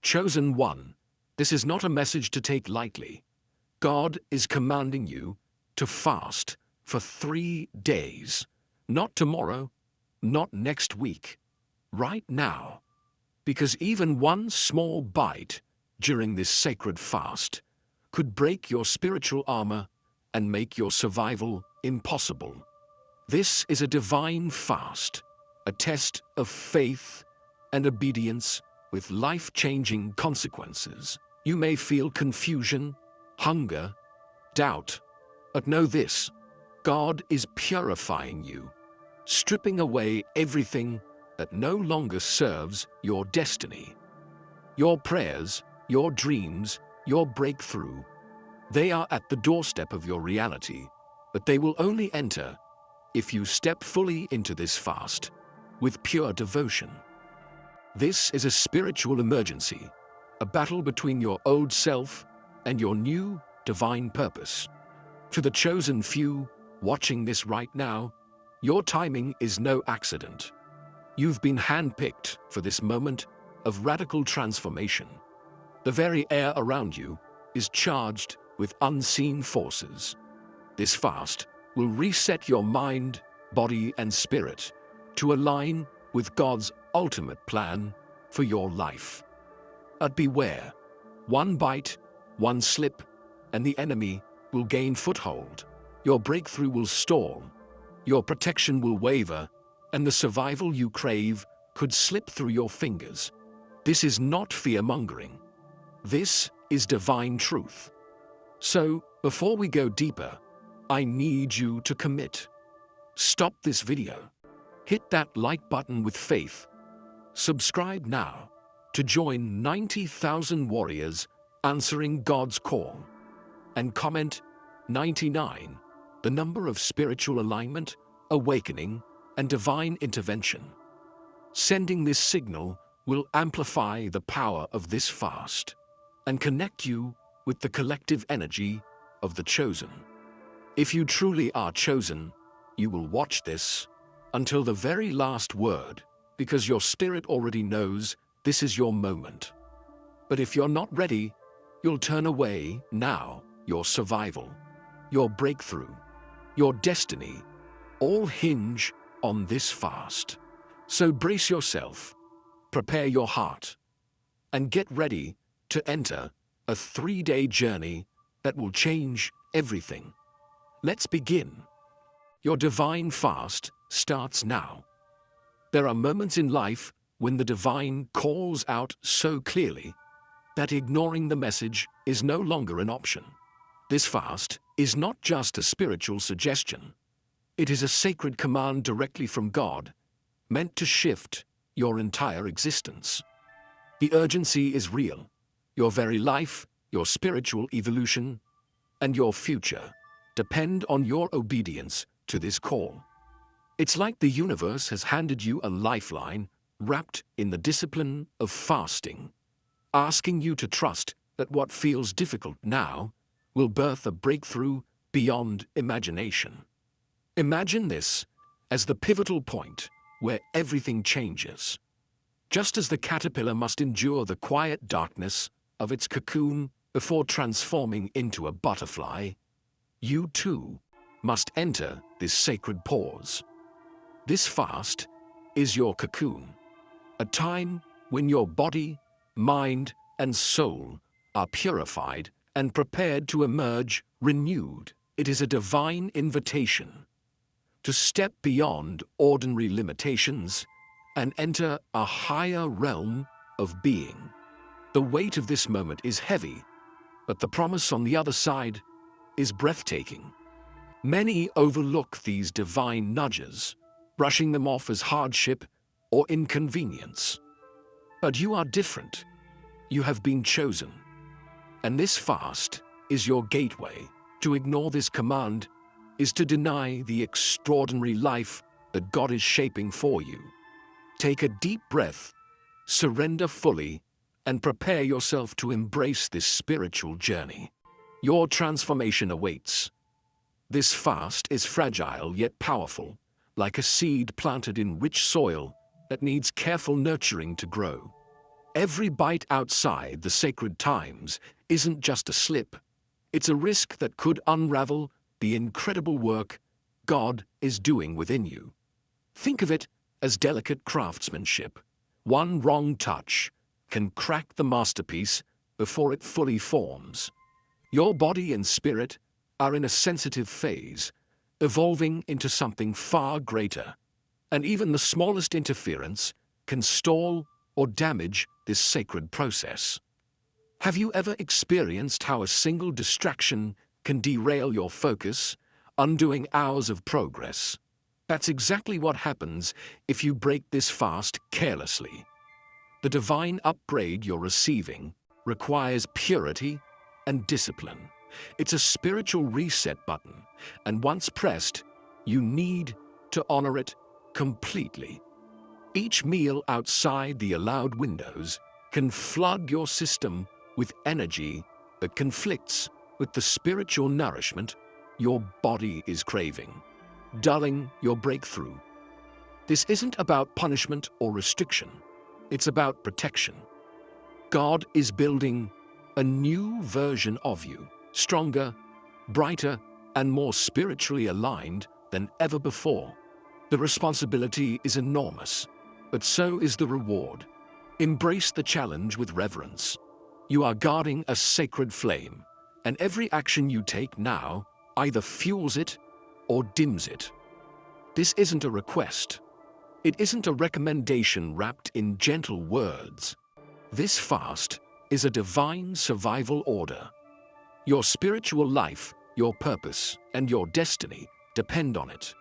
Chosen one, this is not a message to take lightly. God is commanding you to fast for 3 days, not tomorrow, not next week, right now. Because even one small bite during this sacred fast could break your spiritual armor and make your survival impossible. This is a divine fast, a test of faith and obedience with life-changing consequences. You may feel confusion, hunger, doubt, but know this: God is purifying you, stripping away everything that no longer serves your destiny. Your prayers, your dreams, your breakthrough, they are at the doorstep of your reality, but they will only enter if you step fully into this fast with pure devotion. This is a spiritual emergency, a battle between your old self and your new divine purpose. To the chosen few watching this right now, your timing is no accident. You've been handpicked for this moment of radical transformation. The very air around you is charged with unseen forces. This fast will reset your mind, body, and spirit to align with God's ultimate plan for your life. But beware, one bite, one slip, and the enemy will gain foothold. Your breakthrough will stall, your protection will waver, and the survival you crave could slip through your fingers. This is not fear-mongering. This is divine truth. So, before we go deeper, I need you to commit. Stop this video. Hit that like button with faith. Subscribe now to join 90,000 warriors answering God's call. And comment 99, the number of spiritual alignment, awakening, and divine intervention. Sending this signal will amplify the power of this fast and connect you with the collective energy of the chosen. If you truly are chosen, you will watch this until the very last word, because your spirit already knows this is your moment. But if you're not ready, you'll turn away now. Your survival, your breakthrough, your destiny, all hinge on this fast. So brace yourself, prepare your heart, and get ready to enter a 3-day journey that will change everything. Let's begin. Your divine fast starts now. There are moments in life when the divine calls out so clearly that ignoring the message is no longer an option. This fast is not just a spiritual suggestion. It is a sacred command directly from God, meant to shift your entire existence. The urgency is real. Your very life, your spiritual evolution, and your future depend on your obedience to this call. It's like the universe has handed you a lifeline wrapped in the discipline of fasting, asking you to trust that what feels difficult now will birth a breakthrough beyond imagination. Imagine this as the pivotal point where everything changes. Just as the caterpillar must endure the quiet darkness of its cocoon before transforming into a butterfly, you too must enter this sacred pause. This fast is your cocoon, a time when your body, mind, and soul are purified and prepared to emerge renewed. It is a divine invitation to step beyond ordinary limitations and enter a higher realm of being. The weight of this moment is heavy, but the promise on the other side is breathtaking. Many overlook these divine nudges, brushing them off as hardship or inconvenience. But you are different. You have been chosen. And this fast is your gateway. To ignore this command is to deny the extraordinary life that God is shaping for you. Take a deep breath, surrender fully, and prepare yourself to embrace this spiritual journey. Your transformation awaits. This fast is fragile yet powerful, like a seed planted in rich soil that needs careful nurturing to grow. Every bite outside the sacred times isn't just a slip. It's a risk that could unravel the incredible work God is doing within you. Think of it as delicate craftsmanship. One wrong touch can crack the masterpiece before it fully forms. Your body and spirit are in a sensitive phase, evolving into something far greater. And even the smallest interference can stall or damage this sacred process. Have you ever experienced how a single distraction can derail your focus, undoing hours of progress? That's exactly what happens if you break this fast carelessly. The divine upgrade you're receiving requires purity and discipline. It's a spiritual reset button, and once pressed, you need to honor it completely. Each meal outside the allowed windows can flood your system with energy that conflicts with the spiritual nourishment your body is craving, dulling your breakthrough. This isn't about punishment or restriction. It's about protection. God is building a new version of you, stronger, brighter, and more spiritually aligned than ever before. The responsibility is enormous, but so is the reward. Embrace the challenge with reverence. You are guarding a sacred flame, and every action you take now either fuels it or dims it. This isn't a request. It isn't a recommendation wrapped in gentle words. This fast is a divine survival order. Your spiritual life, your purpose, and your destiny depend on it.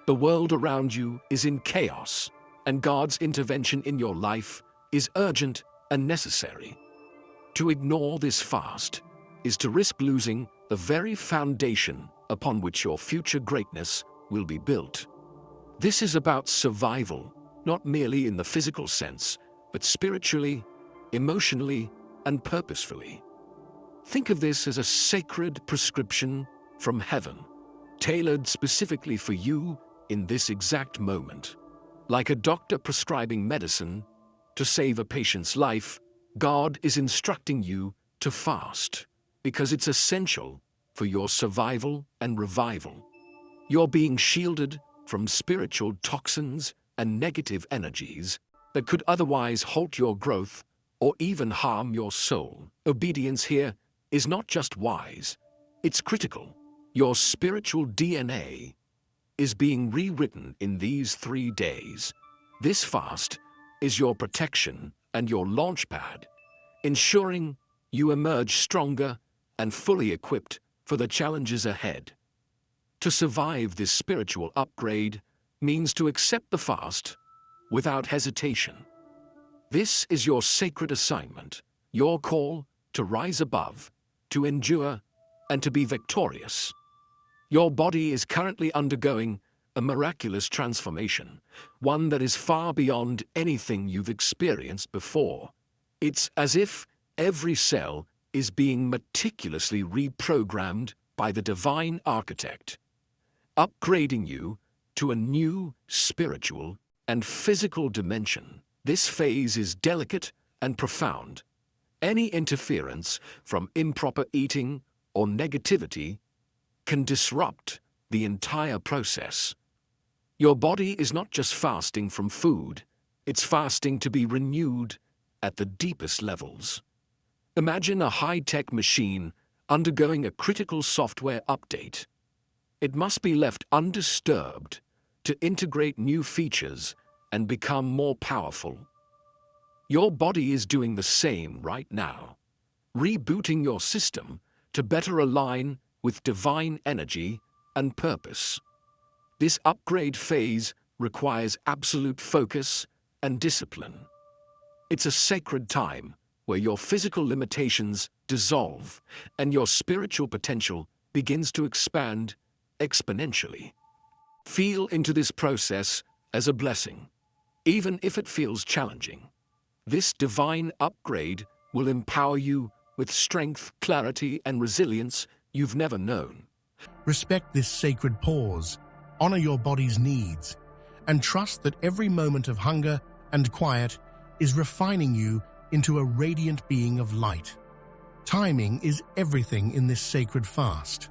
The world around you is in chaos, and God's intervention in your life is urgent and necessary. To ignore this fast is to risk losing the very foundation upon which your future greatness will be built. This is about survival, not merely in the physical sense, but spiritually, emotionally, and purposefully. Think of this as a sacred prescription from heaven, tailored specifically for you in this exact moment. Like a doctor prescribing medicine to save a patient's life, God is instructing you to fast because it's essential for your survival and revival. You're being shielded from spiritual toxins and negative energies that could otherwise halt your growth or even harm your soul. Obedience here is not just wise, it's critical. Your spiritual DNA is being rewritten in these 3 days. This fast is your protection and your launchpad, ensuring you emerge stronger and fully equipped for the challenges ahead. To survive this spiritual upgrade means to accept the fast without hesitation. This is your sacred assignment, your call to rise above, to endure, and to be victorious. Your body is currently undergoing a miraculous transformation, one that is far beyond anything you've experienced before. It's as if every cell is being meticulously reprogrammed by the divine architect, upgrading you to a new spiritual and physical dimension. This phase is delicate and profound. Any interference from improper eating or negativity can disrupt the entire process. Your body is not just fasting from food, it's fasting to be renewed at the deepest levels. Imagine a high-tech machine undergoing a critical software update. It must be left undisturbed to integrate new features and become more powerful. Your body is doing the same right now, rebooting your system to better align with divine energy and purpose. This upgrade phase requires absolute focus and discipline. It's a sacred time where your physical limitations dissolve and your spiritual potential begins to expand exponentially. Feel into this process as a blessing, even if it feels challenging. This divine upgrade will empower you with strength, clarity, and resilience you've never known. Respect this sacred pause, honor your body's needs, and trust that every moment of hunger and quiet is refining you into a radiant being of light. Timing is everything in this sacred fast.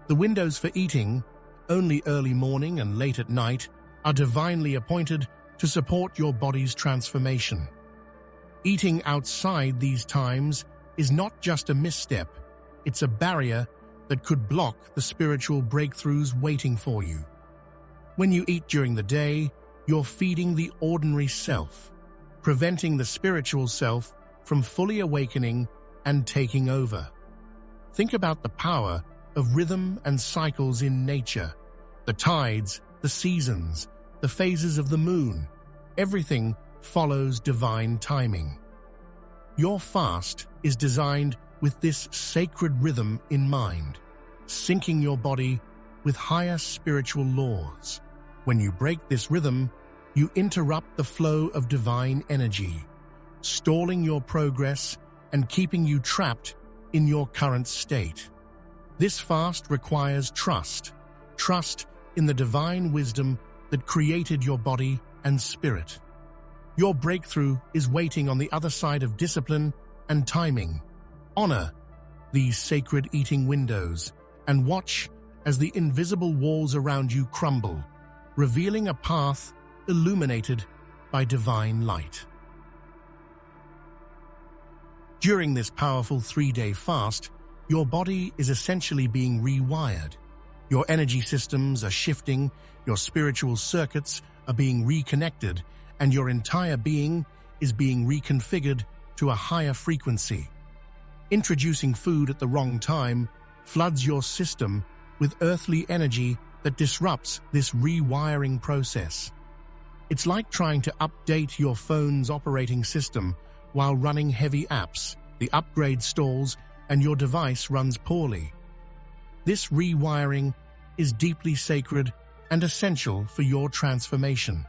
The windows for eating, only early morning and late at night, are divinely appointed to support your body's transformation. Eating outside these times is not just a misstep, it's a barrier that could block the spiritual breakthroughs waiting for you. When you eat during the day, you're feeding the ordinary self, preventing the spiritual self from fully awakening and taking over. Think about the power of rhythm and cycles in nature, the tides, the seasons, the phases of the moon. Everything follows divine timing. Your fast is designed with this sacred rhythm in mind, syncing your body with higher spiritual laws. When you break this rhythm, you interrupt the flow of divine energy, stalling your progress and keeping you trapped in your current state. This fast requires trust in the divine wisdom that created your body and spirit. Your breakthrough is waiting on the other side of discipline and timing. Honor these sacred eating windows and watch as the invisible walls around you crumble, revealing a path illuminated by divine light. During this powerful 3-day fast, your body is essentially being rewired. Your energy systems are shifting, your spiritual circuits are being reconnected, and your entire being is being reconfigured to a higher frequency. Introducing food at the wrong time floods your system with earthly energy that disrupts this rewiring process. It's like trying to update your phone's operating system while running heavy apps. The upgrade stalls and your device runs poorly. This rewiring is deeply sacred and essential for your transformation.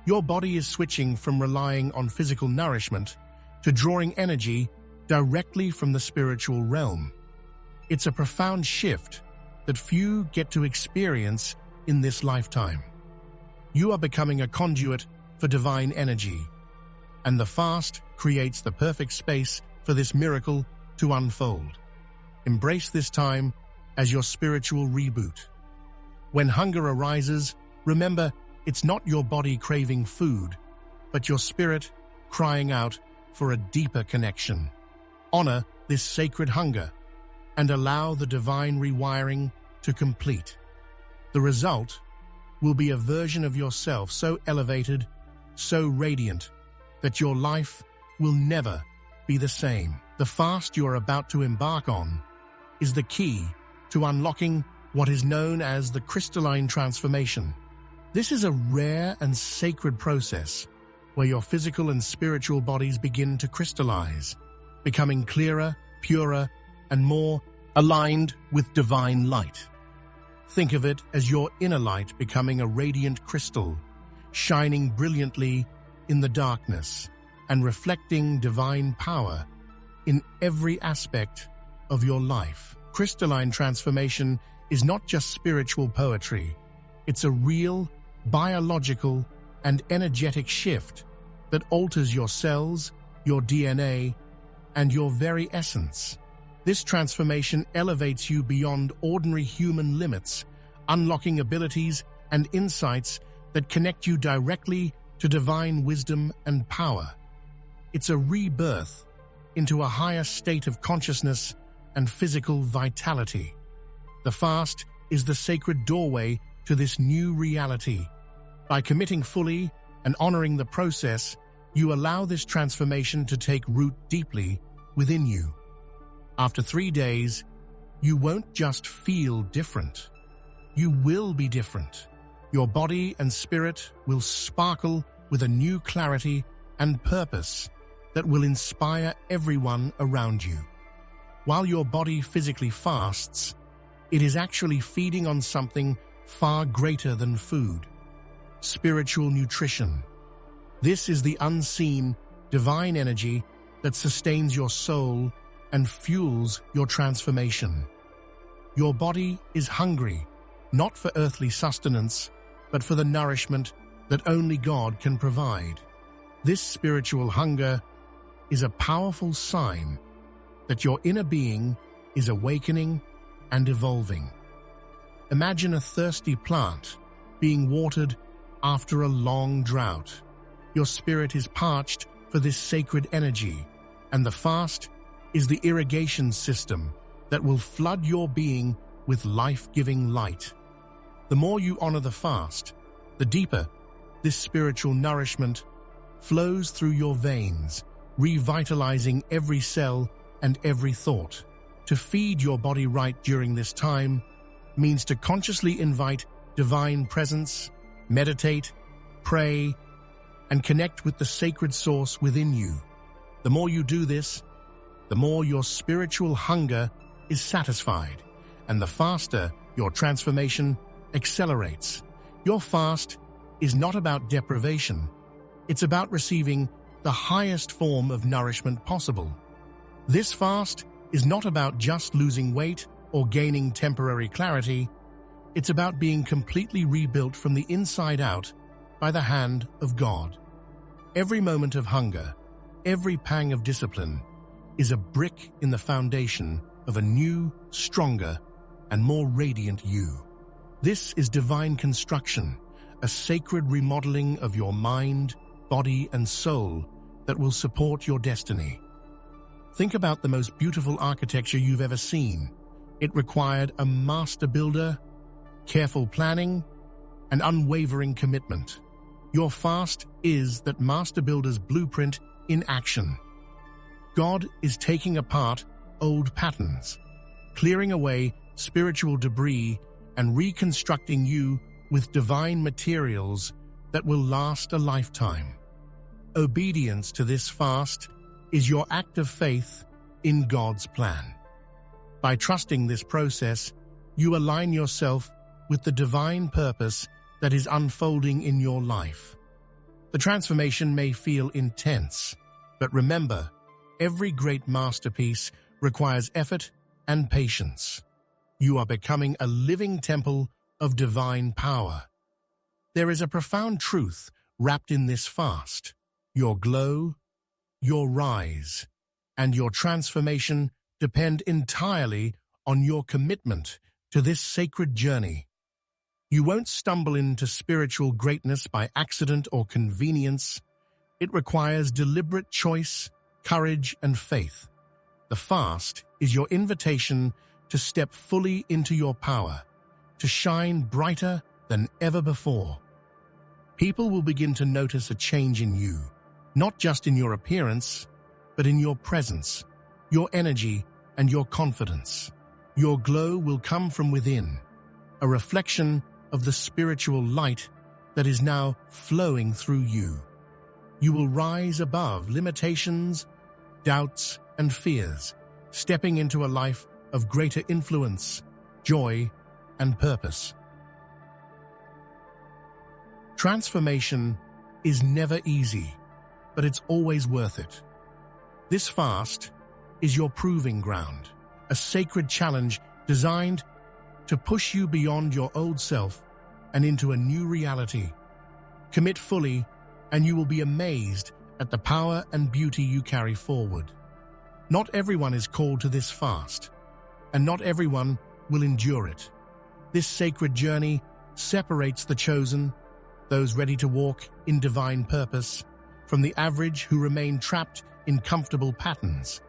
Your body is switching from relying on physical nourishment to drawing energy directly from the spiritual realm. It's a profound shift that few get to experience in this lifetime. You are becoming a conduit for divine energy, and the fast creates the perfect space for this miracle to unfold. Embrace this time as your spiritual reboot. When hunger arises, remember it's not your body craving food, but your spirit crying out for a deeper connection. Honor this sacred hunger and allow the divine rewiring to complete. The result will be a version of yourself so elevated, so radiant, that your life will never be the same. The fast you are about to embark on is the key to unlocking what is known as the crystalline transformation. This is a rare and sacred process where your physical and spiritual bodies begin to crystallize, becoming clearer, purer, and more aligned with divine light. Think of it as your inner light becoming a radiant crystal, shining brilliantly in the darkness and reflecting divine power in every aspect of your life. Crystalline transformation is not just spiritual poetry. It's a real, biological, and energetic shift that alters your cells, your DNA, and your very essence. This transformation elevates you beyond ordinary human limits, unlocking abilities and insights that connect you directly to divine wisdom and power. It's a rebirth into a higher state of consciousness and physical vitality. The fast is the sacred doorway to this new reality. By committing fully and honoring the process, you allow this transformation to take root deeply within you. After 3 days, you won't just feel different. You will be different. Your body and spirit will sparkle with a new clarity and purpose that will inspire everyone around you. While your body physically fasts, it is actually feeding on something far greater than food: spiritual nutrition. This is the unseen, divine energy that sustains your soul and fuels your transformation. Your body is hungry, not for earthly sustenance, but for the nourishment that only God can provide. This spiritual hunger is a powerful sign that your inner being is awakening and evolving. Imagine a thirsty plant being watered after a long drought. Your spirit is parched for this sacred energy, and the fast is the irrigation system that will flood your being with life-giving light. The more you honor the fast, the deeper this spiritual nourishment flows through your veins, revitalizing every cell and every thought. To feed your body right during this time means to consciously invite divine presence, meditate, pray, and connect with the sacred source within you. The more you do this, the more your spiritual hunger is satisfied, and the faster your transformation accelerates. Your fast is not about deprivation. It's about receiving the highest form of nourishment possible. This fast is not about just losing weight or gaining temporary clarity. It's about being completely rebuilt from the inside out by the hand of God. Every moment of hunger, every pang of discipline, is a brick in the foundation of a new, stronger, and more radiant you. This is divine construction, a sacred remodeling of your mind, body, and soul that will support your destiny. Think about the most beautiful architecture you've ever seen. It required a master builder, careful planning, and unwavering commitment. Your fast is that master builder's blueprint in action. God is taking apart old patterns, clearing away spiritual debris, and reconstructing you with divine materials that will last a lifetime. Obedience to this fast is your act of faith in God's plan. By trusting this process, you align yourself with the divine purpose that is unfolding in your life. The transformation may feel intense, but remember, every great masterpiece requires effort and patience. You are becoming a living temple of divine power. There is a profound truth wrapped in this fast. Your glow, your rise, and your transformation depend entirely on your commitment to this sacred journey. You won't stumble into spiritual greatness by accident or convenience. It requires deliberate choice, courage, and faith. The fast is your invitation to step fully into your power, to shine brighter than ever before. People will begin to notice a change in you, not just in your appearance, but in your presence, your energy, and your confidence. Your glow will come from within, a reflection of the spiritual light that is now flowing through you. You will rise above limitations, doubts, and fears, stepping into a life of greater influence, joy, and purpose. Transformation is never easy, but it's always worth it. This fast is your proving ground, a sacred challenge designed to push you beyond your old self and into a new reality. Commit fully, and you will be amazed at the power and beauty you carry forward. Not everyone is called to this fast, and not everyone will endure it. This sacred journey separates the chosen, those ready to walk in divine purpose, from the average who remain trapped in comfortable patterns.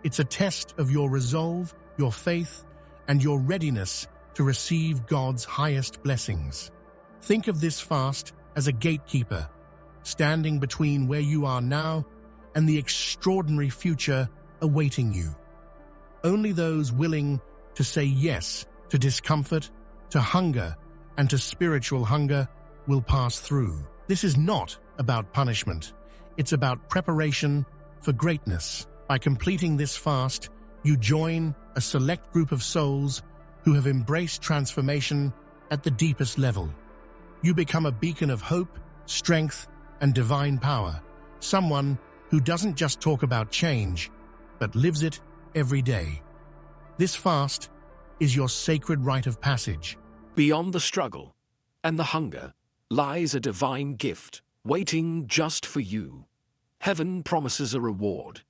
It's a test of your resolve, your faith, and your readiness to receive God's highest blessings. Think of this fast as a gatekeeper, standing between where you are now and the extraordinary future awaiting you. Only those willing to say yes to discomfort, to hunger, and to spiritual hunger will pass through. This is not about punishment. It's about preparation for greatness. By completing this fast, you join a select group of souls who have embraced transformation at the deepest level. You become a beacon of hope, strength, and divine power, someone who doesn't just talk about change, but lives it every day. This fast is your sacred rite of passage. Beyond the struggle and the hunger lies a divine gift waiting just for you. Heaven promises a reward,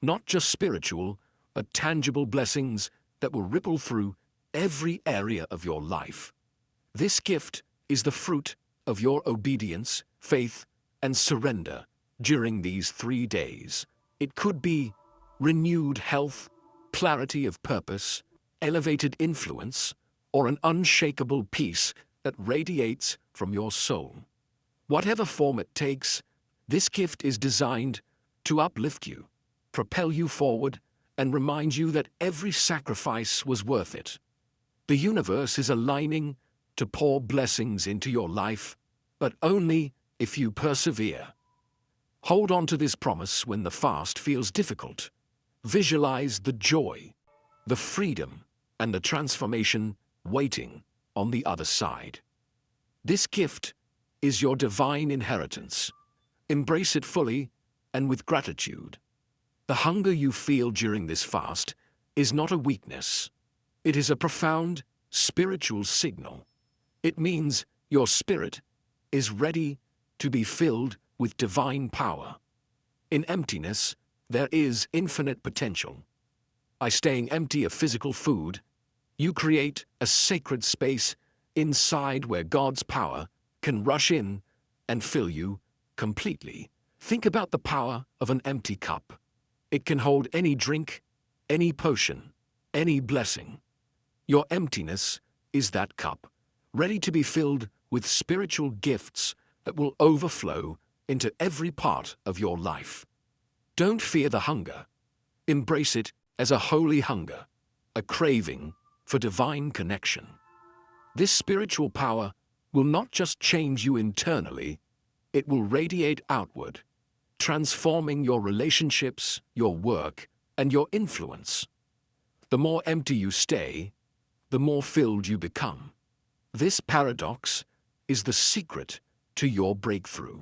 not just spiritual, but tangible blessings that will ripple through every area of your life. This gift is the fruit of your obedience, faith, and surrender during these 3 days. It could be renewed health, clarity of purpose, elevated influence, or an unshakable peace that radiates from your soul. Whatever form it takes, this gift is designed to uplift you, propel you forward, and remind you that every sacrifice was worth it. The universe is aligning to pour blessings into your life, but only if you persevere. Hold on to this promise when the fast feels difficult. Visualize the joy, the freedom, and the transformation waiting on the other side. This gift is your divine inheritance. Embrace it fully and with gratitude. The hunger you feel during this fast is not a weakness. It is a profound spiritual signal. It means your spirit is ready to be filled with divine power. In emptiness, there is infinite potential. By staying empty of physical food, you create a sacred space inside where God's power can rush in and fill you completely. Think about the power of an empty cup. It can hold any drink, any potion, any blessing. Your emptiness is that cup, ready to be filled with spiritual gifts that will overflow into every part of your life. Don't fear the hunger. Embrace it as a holy hunger, a craving for divine connection. This spiritual power will not just change you internally, it will radiate outward, transforming your relationships, your work, and your influence. The more empty you stay, the more filled you become. This paradox is the secret to your breakthrough.